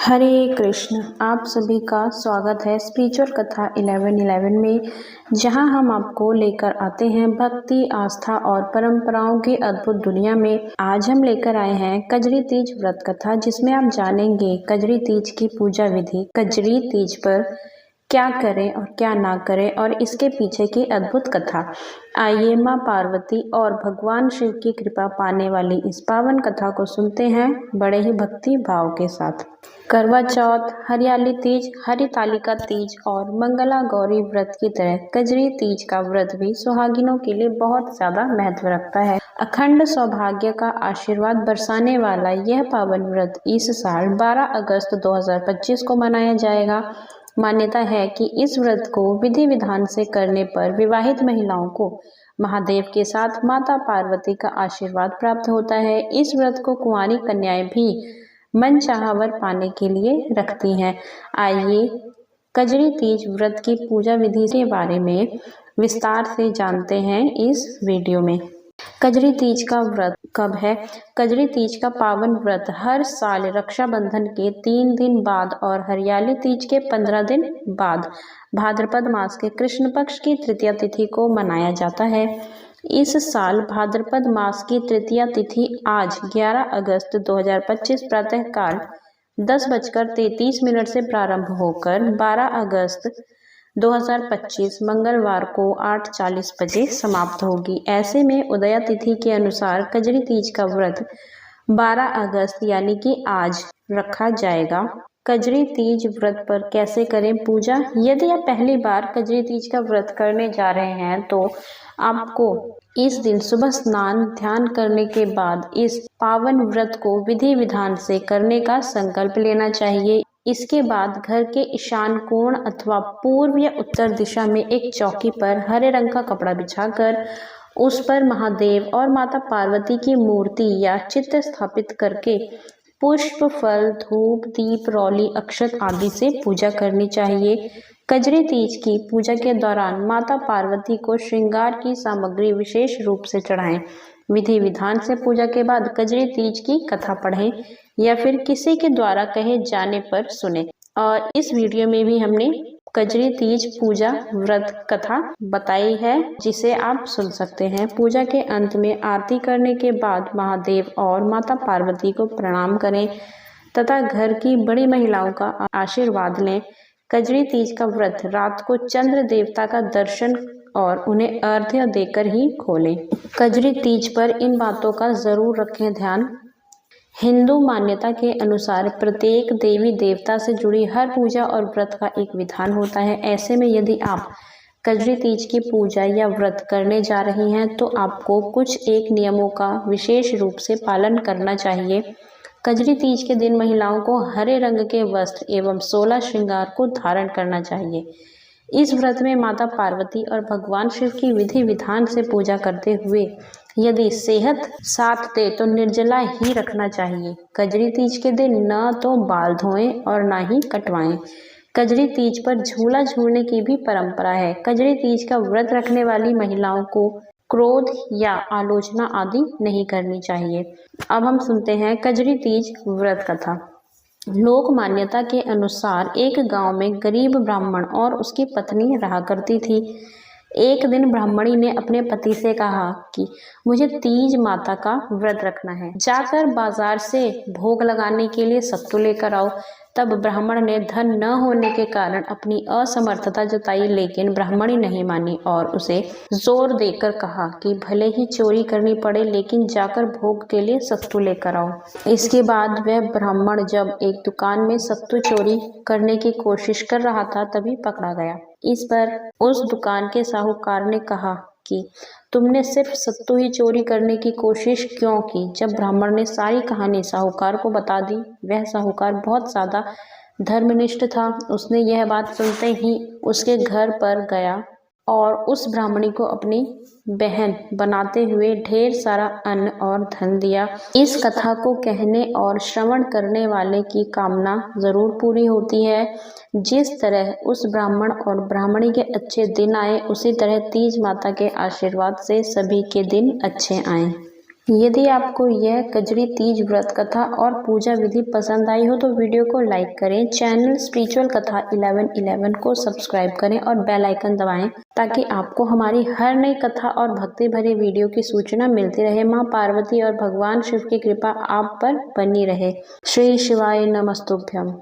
हरे कृष्ण। आप सभी का स्वागत है स्पिरिचुअल कथा 1111 में, जहां हम आपको लेकर आते हैं भक्ति, आस्था और परंपराओं की अद्भुत दुनिया में। आज हम लेकर आए हैं कजरी तीज व्रत कथा, जिसमें आप जानेंगे कजरी तीज की पूजा विधि, कजरी तीज पर क्या करें और क्या ना करें, और इसके पीछे की अद्भुत कथा। आइए माँ पार्वती और भगवान शिव की कृपा पाने वाली इस पावन कथा को सुनते हैं बड़े ही भक्ति भाव के साथ। करवा चौथ, हरियाली तीज, हरितालिका तीज और मंगला गौरी व्रत की तरह कजरी तीज का व्रत भी सुहागिनों के लिए बहुत ज्यादा महत्व रखता है। अखंड सौभाग्य का आशीर्वाद बरसाने वाला यह पावन व्रत इस साल 12 अगस्त 2025 को मनाया जाएगा। मान्यता है कि इस व्रत को विधि विधान से करने पर विवाहित महिलाओं को महादेव के साथ माता पार्वती का आशीर्वाद प्राप्त होता है। इस व्रत को कुंवारी कन्याएं भी मनचाहा वर पाने के लिए रखती हैं। आइए कजरी तीज व्रत की पूजा विधि के बारे में विस्तार से जानते हैं इस वीडियो में। कजरी तीज का व्रत कब है? कजरी तीज का पावन व्रत हर साल रक्षाबंधन के 3 दिन बाद और हरियाली तीज के 15 दिन बाद भाद्रपद मास के कृष्ण पक्ष की तृतीया तिथि को मनाया जाता है। इस साल भाद्रपद मास की तृतीया तिथि आज 11 अगस्त 2025 प्रातःकाल 10:33 से प्रारंभ होकर 12 अगस्त 2025 मंगलवार को 8:40 बजे समाप्त होगी। ऐसे में उदया तिथि के अनुसार कजरी तीज का व्रत 12 अगस्त यानी कि आज रखा जाएगा। कजरी तीज व्रत पर कैसे करें पूजा? यदि आप पहली बार कजरी तीज का व्रत करने जा रहे हैं तो आपको इस दिन सुबह स्नान ध्यान करने के बाद इस पावन व्रत को विधि विधान से करने का संकल्प लेना चाहिए। इसके बाद घर के ईशान कोण अथवा पूर्व या उत्तर दिशा में एक चौकी पर हरे रंग का कपड़ा बिछाकर उस पर महादेव और माता पार्वती की मूर्ति या चित्र स्थापित करके पुष्प, फल, धूप, दीप, रौली, अक्षत आदि से पूजा करनी चाहिए। कजरी तीज की पूजा के दौरान माता पार्वती को श्रृंगार की सामग्री विशेष रूप से चढ़ाएं। विधि विधान से पूजा के बाद कजरी तीज की कथा पढ़ें या फिर किसी के द्वारा कहे जाने पर सुने। और इस वीडियो में भी हमने कजरी तीज पूजा व्रत कथा बताई है, जिसे आप सुन सकते हैं। पूजा के अंत में आरती करने के बाद महादेव और माता पार्वती को प्रणाम करें तथा घर की बड़ी महिलाओं का आशीर्वाद लें। कजरी तीज का व्रत रात को चंद्र देवता का दर्शन और उन्हें अर्घ्य देकर ही खोलें। कजरी तीज पर इन बातों का जरूर रखें ध्यान। हिंदू मान्यता के अनुसार प्रत्येक देवी देवता से जुड़ी हर पूजा और व्रत का एक विधान होता है। ऐसे में यदि आप कजरी तीज की पूजा या व्रत करने जा रही हैं तो आपको कुछ एक नियमों का विशेष रूप से पालन करना चाहिए। कजरी तीज के दिन महिलाओं को हरे रंग के वस्त्र एवं 16 श्रृंगार को धारण करना चाहिए। इस व्रत में माता पार्वती और भगवान शिव की विधि विधान से पूजा करते हुए यदि सेहत साथ दे तो निर्जला ही रखना चाहिए। कजरी तीज के दिन न तो बाल धोएं और ना ही कटवाएं। कजरी तीज पर झूला झूलने की भी परंपरा है। कजरी तीज का व्रत रखने वाली महिलाओं को क्रोध या आलोचना आदि नहीं करनी चाहिए। अब हम सुनते हैं कजरी तीज व्रत कथा। लोक मान्यता के अनुसार एक गांव में गरीब ब्राह्मण और उसकी पत्नी रहा करती थी। एक दिन ब्राह्मणी ने अपने पति से कहा कि मुझे तीज माता का व्रत रखना है, जाकर बाजार से भोग लगाने के लिए सत्तू लेकर आओ। तब ब्राह्मण ने धन न होने के कारण अपनी असमर्थता जताई, लेकिन ब्राह्मणी नहीं मानी और उसे जोर देकर कहा कि भले ही चोरी करनी पड़े लेकिन जाकर भोग के लिए सत्तू लेकर आओ। इसके बाद वह ब्राह्मण जब एक दुकान में सत्तू चोरी करने की कोशिश कर रहा था तभी पकड़ा गया। इस पर उस दुकान के साहूकार ने कहा कि तुमने सिर्फ सत्तू ही चोरी करने की कोशिश क्यों की? जब ब्राह्मण ने सारी कहानी साहूकार को बता दी, वह साहूकार बहुत ज़्यादा धर्मनिष्ठ था। उसने यह बात सुनते ही उसके घर पर गया और उस ब्राह्मणी को अपनी बहन बनाते हुए ढेर सारा अन्न और धन दिया। इस कथा को कहने और श्रवण करने वाले की कामना जरूर पूरी होती है। जिस तरह उस ब्राह्मण और ब्राह्मणी के अच्छे दिन आए, उसी तरह तीज माता के आशीर्वाद से सभी के दिन अच्छे आए। यदि आपको यह कजरी तीज व्रत कथा और पूजा विधि पसंद आई हो तो वीडियो को लाइक करें, चैनल स्पिरिचुअल कथा 1111 को सब्सक्राइब करें और बेल आइकन दबाएं ताकि आपको हमारी हर नई कथा और भक्ति भरी वीडियो की सूचना मिलती रहे। मां पार्वती और भगवान शिव की कृपा आप पर बनी रहे। श्री शिवाय नमस्तुभ्यम।